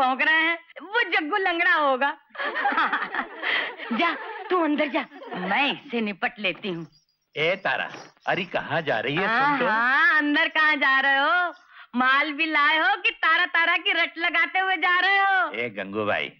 भौंक रहे हैं, वो जग्गू लंगड़ा होगा। जा तू अंदर जा, मैं इससे निपट लेती हूँ। ए तारा, अरे कहाँ जा रही है तुम? तो अंदर कहाँ जा रहे हो? माल भी लाए हो कि तारा तारा की रट लगाते हुए जा रहे हो? ए गंगूबाई,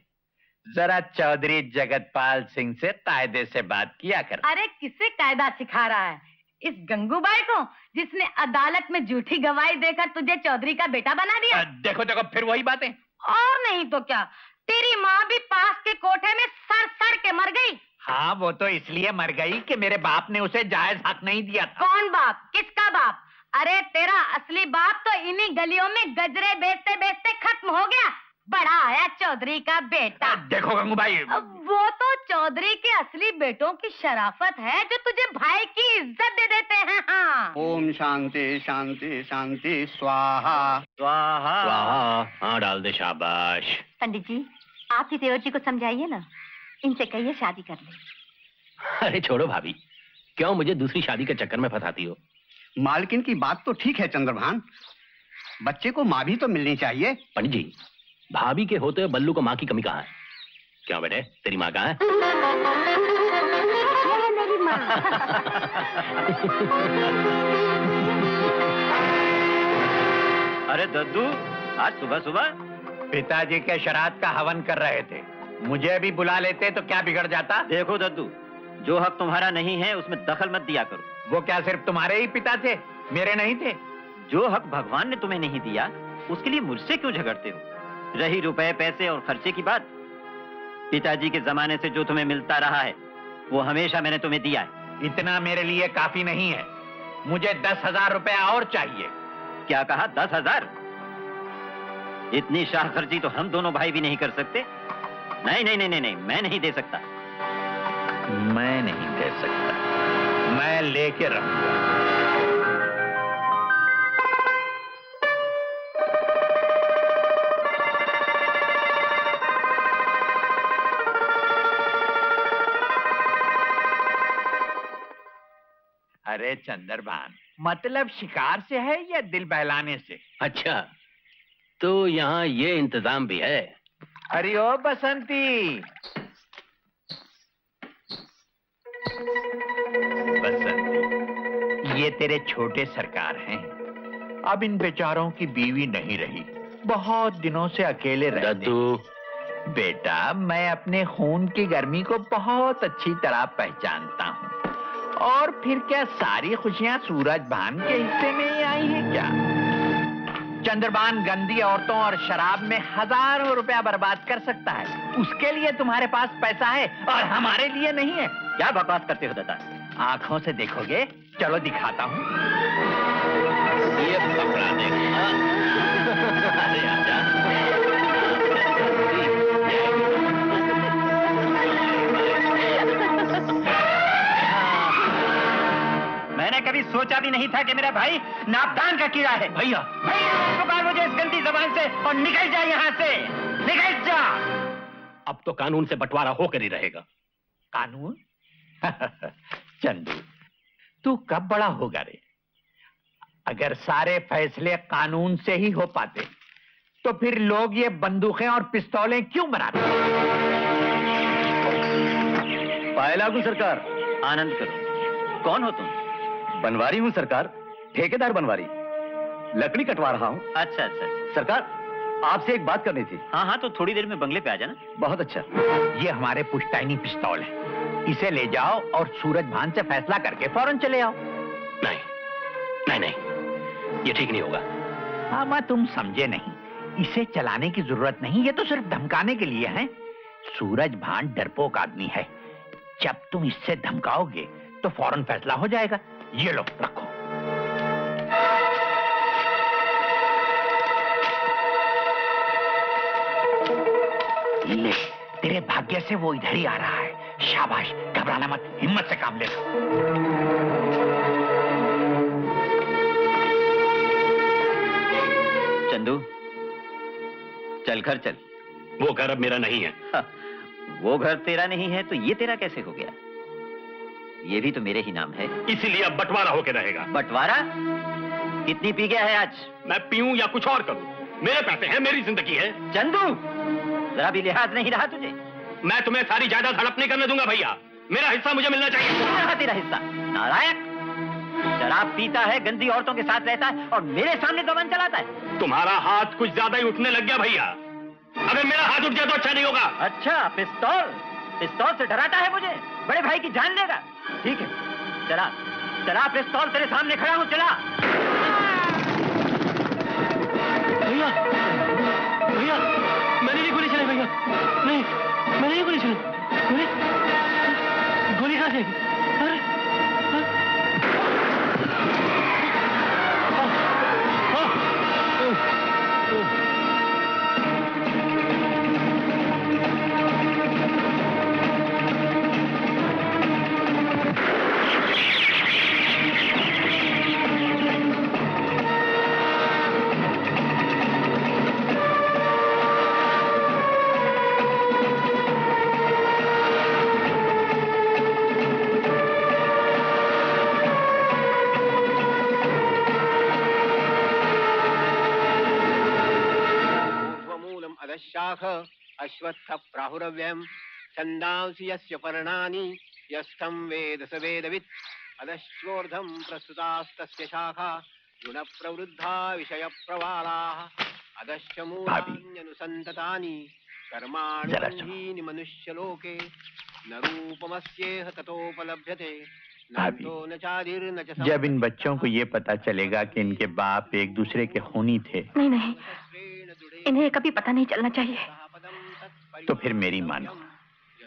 जरा चौधरी जगतपाल सिंह से कायदे से बात किया कर। अरे किसे कायदा सिखा रहा है? इस गंगूबाई को, जिसने अदालत में झूठी गवाही देकर तुझे चौधरी का बेटा बना दिया। देखो देखो, फिर वही बातें। और नहीं तो क्या, तेरी माँ भी पास के कोठे में सड़ सड़ के मर गई। हाँ, वो तो इसलिए मर गई कि मेरे बाप ने उसे जायज हक नहीं दिया था। कौन बाप? किसका बाप? अरे तेरा असली बाप तो इन्हीं गलियों में गजरे बेचते बेचते खत्म हो गया। बड़ा आया चौधरी का बेटा। देखो गंगूबाई, वो तो चौधरी के असली बेटों की शराफत है जो तुझे भाई की इज्जत दे देते हैं। हाँ। ओम शांति शांति शांति स्वाहा स्वाहा स्वाहा। हाँ डाल दे, शाबाश। पंडित जी, आप ही देवर जी को समझाइए ना, इनसे कहिए शादी कर ले। अरे छोड़ो भाभी, क्यों मुझे दूसरी शादी के चक्कर में फंसाती हो? मालकिन की बात तो ठीक है चंद्रभान, बच्चे को माँ भी तो मिलनी चाहिए। पंडित जी, भाभी के होते हुए बल्लू को माँ की कमी कहाँ है? क्यों बेटे, तेरी माँ कहाँ है? मेरी माँ। अरे दद्दू, आज सुबह सुबह पिताजी के श्राद्ध का हवन कर रहे थे, मुझे भी बुला लेते तो क्या बिगड़ जाता? देखो दद्दू, जो हक तुम्हारा नहीं है उसमें दखल मत दिया करो। वो क्या सिर्फ तुम्हारे ही पिता थे, मेरे नहीं थे? जो हक भगवान ने तुम्हें नहीं दिया उसके लिए मुझसे क्यों झगड़ते हो? रही रुपए पैसे और खर्चे की बात, पिताजी के जमाने से जो तुम्हें मिलता रहा है वो हमेशा मैंने तुम्हें दिया है। इतना मेरे लिए काफी नहीं है, मुझे 10,000 रुपया और चाहिए। क्या कहा? 10,000? इतनी शाह खर्ची तो हम दोनों भाई भी नहीं कर सकते। नहीं नहीं नहीं नहीं, नहीं मैं नहीं दे सकता। मैं नहीं दे सकता, मैं लेके रहूंगा। अरे चंद्रभान, मतलब शिकार से है या दिल बहलाने से? अच्छा, तो यहाँ ये इंतजाम भी है। अरे ओ बसंती, बसंती, ये तेरे छोटे सरकार हैं। अब इन बेचारों की बीवी नहीं रही, बहुत दिनों से अकेले रहते। दद्दू, बेटा, मैं अपने खून की गर्मी को बहुत अच्छी तरह पहचानता हूँ। और फिर क्या सारी खुशियां सूरज भान के हिस्से में ही आई हैं क्या? चंद्रभान गंदी औरतों और शराब में हजारों रुपया बर्बाद कर सकता है, उसके लिए तुम्हारे पास पैसा है और हमारे लिए नहीं है। क्या बकवास करते हो दादा? आंखों से देखोगे? चलो दिखाता हूँ। ये पकड़ा देखा। अरे आजा। मैंने कभी सोचा भी नहीं था कि मेरा भाई नापदान का कीड़ा है। भैया, पुकार मुझे इस गंदी जबान से और निकल जा यहाँ से, निकल जा। अब तो कानून से बंटवारा होकर ही रहेगा। कानून? चंदू, तू कब बड़ा होगा रे? अगर सारे फैसले कानून से ही हो पाते तो फिर लोग ये बंदूकें और पिस्तौलें क्यों बनाते? पाए लागू सरकार। आनंद करो। कौन हो तुम? बनवारी हूँ सरकार, ठेकेदार बनवारी, लकड़ी कटवा रहा हूँ। अच्छा अच्छा अच्छा। सरकार, आपसे एक बात करनी थी। हाँ हाँ, तो थोड़ी देर में बंगले पे आ जाना। बहुत अच्छा। ये हमारे पुश्तैनी पिस्तौल है, इसे ले जाओ और सूरज भान से फैसला करके फौरन चले आओ। नहीं नहीं नहीं, ये ठीक नहीं होगा। मामा, तुम समझे नहीं, इसे चलाने की जरूरत नहीं, ये तो सिर्फ धमकाने के लिए है। सूरज भान डरपोक आदमी है, जब तुम इससे धमकाओगे तो फौरन फैसला हो जाएगा। ये लो, रखो। ले, तेरे भाग्य से वो इधर ही आ रहा है। शाबाश, घबराना मत, हिम्मत से काम लेना। चंदू, चल घर चल। वो घर अब मेरा नहीं है। वो घर तेरा नहीं है तो ये तेरा कैसे हो गया? ये भी तो मेरे ही नाम है। इसीलिए अब बंटवारा होकर रहेगा। बंटवारा? कितनी पी गया है आज? मैं पीऊं या कुछ और करूं, मेरे पैसे हैं, मेरी जिंदगी है। चंदू, जरा भी लिहाज नहीं रहा तुझे। मैं तुम्हें सारी जायदाद हड़प नहीं करने दूंगा भैया। मेरा हिस्सा मुझे मिलना चाहिए। क्या रहा तेरा हिस्सा? नालायक, शराब पीता है, गंदी औरतों के साथ रहता है और मेरे सामने दमन चलाता है। तुम्हारा हाथ कुछ ज्यादा ही उठने लग गया भैया। अगर मेरा हाथ उठ गया तो अच्छा नहीं होगा। अच्छा, पिस्तौल पिस्तौल से डराता है मुझे? बड़े भाई की जान लेगा? ठीक है, चला चला, पिस्तौल तेरे सामने खड़ा हूं, चला। भैया भैया, मैंने नहीं गोली चलाई भैया। नहीं, मैंने नहीं गोली चलाई। गोली गोली कहाँ से? अरे शाख अश्वत्थ प्राहुरव्यम छंदांसि यस्य पर्णानि यस्थं वेद स वेदवित् अदश्चोर्धं प्रस्तुतास्तस्य शाखा गुण प्रवृद्धा विषय प्रवालाः अदश्च मूलान्यनुसन्ततानि कर्माणि मनुष्यलोके न रूपमस्येह ततोपलभ्यते न तो न चादिर्न च। जब इन बच्चों को ये पता चलेगा कि इनके बाप एक दूसरे के खूनी थे, नहीं, इन्हें कभी पता नहीं चलना चाहिए। तो फिर मेरी मानो,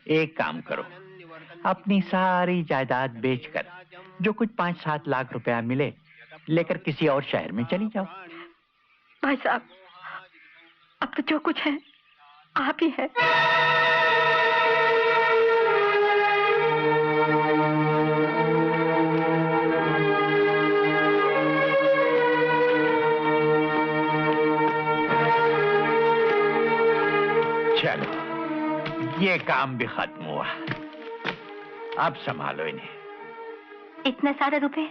एक काम करो, अपनी सारी जायदाद बेचकर जो कुछ 5-7 लाख रुपया मिले लेकर किसी और शहर में चली जाओ। भाई साहब, अब तो जो कुछ है आप ही है। चलो, ये काम भी खत्म हुआ। अब संभालो इन्हें। इतने सारे रुपए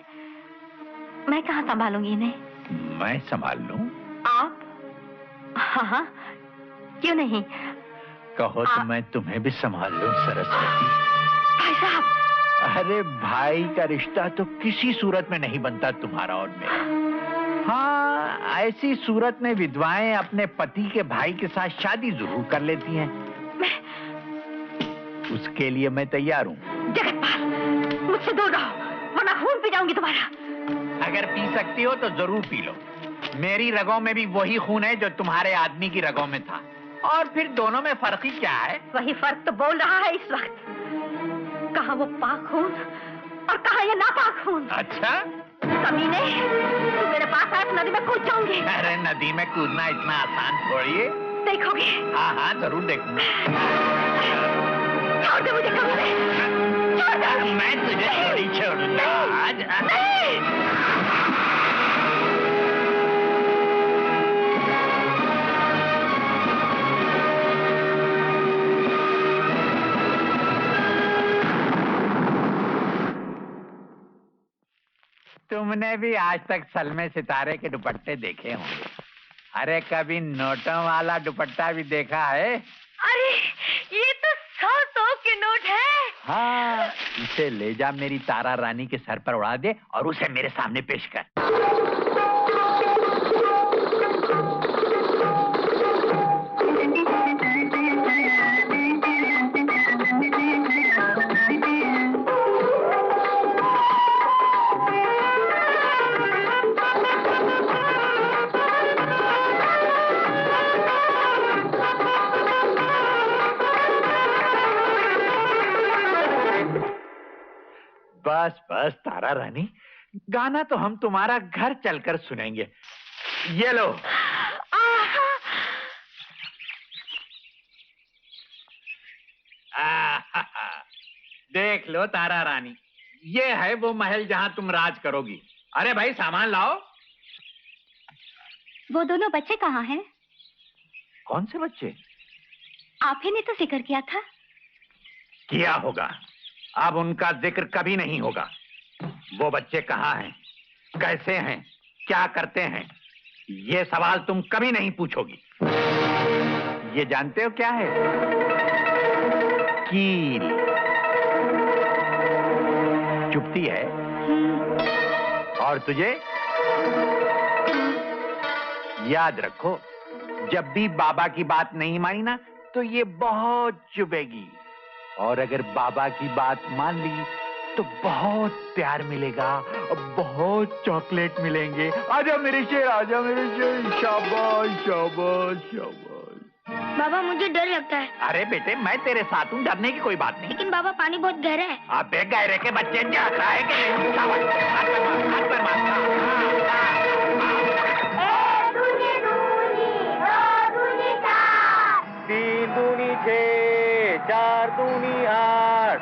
मैं कहाँ संभालूंगी इन्हें? मैं संभाल लूं? आप? हाँ, क्यों नहीं? कहो तो मैं तुम्हें भी संभाल लूं सरस्वती। भाई साहब, अरे भाई का रिश्ता तो किसी सूरत में नहीं बनता तुम्हारा और मेरा। हाँ, ऐसी सूरत में विधवाएं अपने पति के भाई के साथ शादी जरूर कर लेती हैं। उसके लिए मैं तैयार हूँ। जगतपाल, मुझसे दूर रहो वरना खून पी जाऊंगी तुम्हारा। अगर पी सकती हो तो जरूर पी लो। मेरी रगों में भी वही खून है जो तुम्हारे आदमी की रगों में था। और फिर दोनों में फर्क ही क्या है? वही फर्क तो बोल रहा है इस वक्त। कहाँ वो पाक खून और कहाँ ये नापाक खून। अच्छा, कमीने, तू मेरे पास आए तो नदी में कूद जाऊंगी। अरे नदी में कूदना इतना आसान थोड़ी है। देखोगे? हाँ, जरूर देखूंगा। छोड़ दे मुझे कमीने, छोड़ दे। मैं तुझे थोड़ी छोड़ूंगा आज। तुमने भी आज तक सलमे सितारे के दुपट्टे देखे होंगे। अरे कभी नोटों वाला दुपट्टा भी देखा है? अरे ये तो 100 के नोट है। हाँ, इसे ले जा मेरी तारा रानी के सर पर उड़ा दे और उसे मेरे सामने पेश कर। बस बस तारा रानी, गाना तो हम तुम्हारा घर चलकर सुनेंगे। ये लो। देख लो तारा रानी, ये है वो महल जहां तुम राज करोगी। अरे भाई सामान लाओ। वो दोनों बच्चे कहाँ हैं? कौन से बच्चे? आप ही ने तो जिक्र किया था। किया होगा, अब उनका जिक्र कभी नहीं होगा। वो बच्चे कहाँ हैं, कैसे हैं, क्या करते हैं, ये सवाल तुम कभी नहीं पूछोगी। ये जानते हो क्या है? कील। चुभती है। और तुझे? याद रखो, जब भी बाबा की बात नहीं मानी ना, तो ये बहुत चुभेगी। और अगर बाबा की बात मान ली तो बहुत प्यार मिलेगा और बहुत चॉकलेट मिलेंगे। आजा मेरे शेर, आजा मेरे शेर। शाबाश शाबाश शाबाश। बाबा मुझे डर लगता है। अरे बेटे, मैं तेरे साथ हूँ, डरने की कोई बात नहीं। लेकिन बाबा पानी बहुत गहरा है। आप गहरे के बच्चे जाता है कि नहीं? शाबाश, हाथ पे मार, हाथ पे मार। तीन दूनी 6, 4 दूनी 8।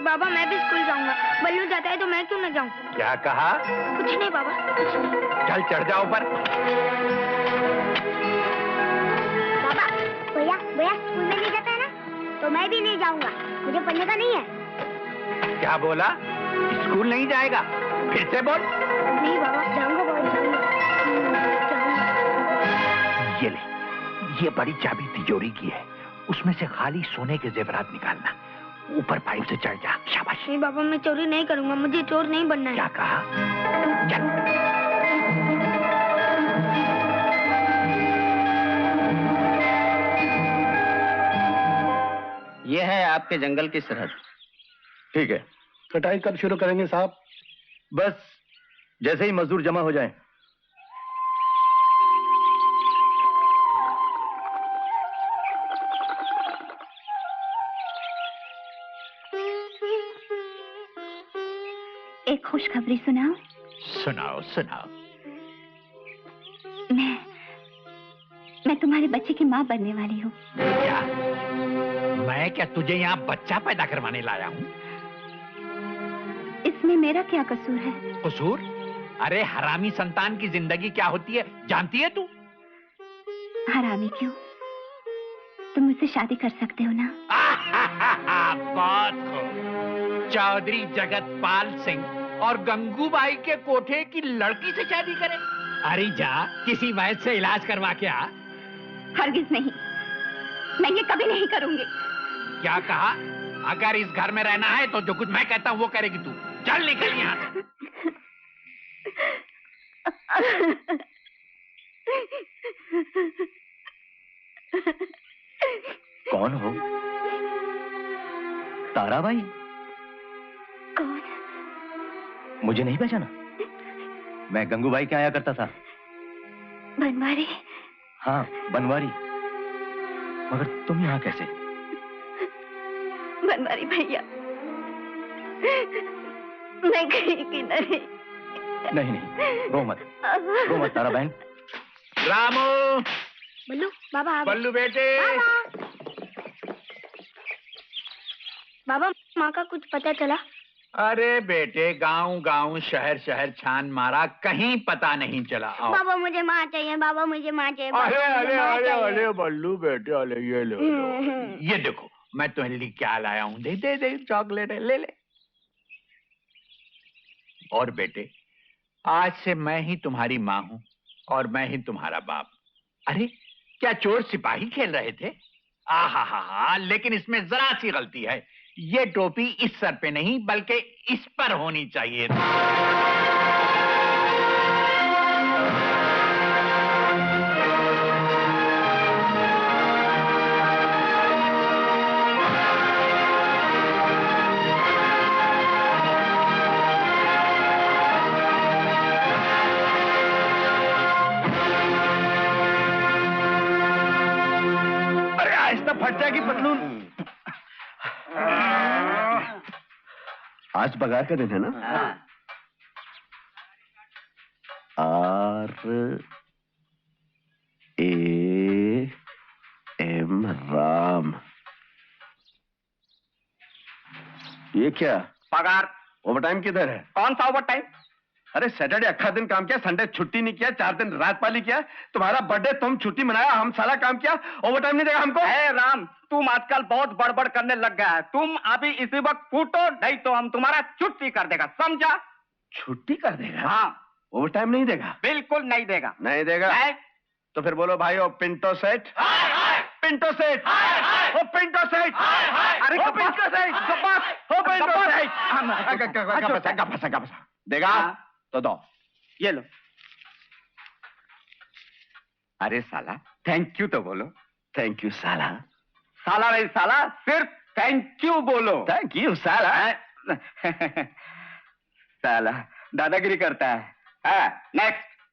बाबा मैं भी स्कूल जाऊंगा। बल्लू जाता है तो मैं क्यों न जाऊं? क्या कहा? कुछ नहीं बाबा, कुछ नहीं। चल चढ़ जाओ ऊपर। बाबा भैया भैया स्कूल में नहीं जाता है ना, तो मैं भी नहीं जाऊंगा। मुझे पढ़ने का नहीं है। क्या बोला? स्कूल नहीं जाएगा? फिर से बोल। नहीं बाबा, जाऊंगा बाबा, जाऊंगा। ये ले, ये बड़ी चाबी तिजोरी की है, उसमें से खाली सोने के जेवरात निकालना। ऊपर पाइप से चढ़ जा। शाबाश। नहीं बाबा, मैं चोरी नहीं करूंगा। मुझे चोर नहीं बनना है। क्या कहा? चल। ये है आपके जंगल की सरहद। ठीक है, कटाई कब शुरू करेंगे साहब? बस जैसे ही मजदूर जमा हो जाएं। एक खुशखबरी सुनाओ। सुनाओ सुनाओ। मैं तुम्हारे बच्चे की माँ बनने वाली हूँ। क्या? मैं क्या तुझे यहाँ बच्चा पैदा करवाने लाया हूँ? इसमें मेरा क्या कसूर है? कसूर? अरे हरामी संतान की जिंदगी क्या होती है जानती है तू? हरामी क्यों? तुम मुझसे शादी कर सकते हो ना? बहुत खूब। चौधरी जगतपाल सिंह और गंगूबाई के कोठे की लड़की से शादी करें? अरे जा, किसी वैद्य से इलाज करवा के आ। हरगिज नहीं, मैं ये कभी नहीं करूंगी। क्या कहा? अगर इस घर में रहना है तो जो कुछ मैं कहता हूँ वो करेगी तू। चल निकल यहाँ से। कौन हो? ताराबाई? कौन? मुझे नहीं पहचाना? मैं गंगूबाई के आया करता था। बनवारी? हाँ, बनवारी। मगर तुम यहाँ कैसे? बनवारी भैया, मैं कहीं की नहीं। नहीं, रो मत तारा बहन। रामू। बल्लू बाबा आ गए। बल्लू बेटे। बाबा माँ का कुछ पता चला? अरे बेटे, गांव गांव शहर शहर छान मारा, कहीं पता नहीं चला। आओ। बाबा मुझे माँ चाहिए। बाबा मुझे माँ चाहिए। अरे बाबा, मुझे अरे माँ अरे चाहिए। अरे बल्लू बेटे, अरे ये लो, ये देखो मैं तुम्हें लिए क्या लाया हूँ। दे दे दे, चॉकलेट है, ले ले। और बेटे, आज से मैं ही तुम्हारी माँ हूँ और मैं ही तुम्हारा बाप। अरे क्या चोर सिपाही खेल रहे थे? आहा, लेकिन इसमें जरा सी गलती है। ये टोपी इस सर पे नहीं बल्कि इस पर होनी चाहिए थी। अरे आहिस्ता, फट जाएगी पतलून। आज पगार का दिन है ना? RAM राम। ये क्या? पगार। ओवरटाइम किधर है? कौन सा ओवर टाइम? अरे सैटरडे अक्खा दिन काम किया, संडे छुट्टी नहीं किया, 4 दिन रात पाली किया। तुम्हारा बर्थडे तुम छुट्टी मनाया, हम सारा काम किया, ओवरटाइम नहीं देगा हमको? है राम, तुम आजकल बहुत बड़बड़ करने लग गया है। तुम अभी इसी वक्त फूटो, नहीं तो हम तुम्हारा छुट्टी कर देगा, समझा? छुट्टी कर देगा? हाँ, ओवर टाइम नहीं देगा? बिल्कुल नहीं देगा। नहीं देगा? तो फिर बोलो भाई, ओ पिंटो सेठ, पिंटो सेठ, ओ पिंटो सेठ, अरे ओ पिंटो सेठ, ओ पिंटो सेठ, देगा तो दो। ये लो। अरे साला, थैंक यू तो बोलो। थैंक यू साला। साला नहीं साला, सिर्फ थैंक यू बोलो। थैंक यू साला। साला दादागिरी करता है। नेक्स्ट।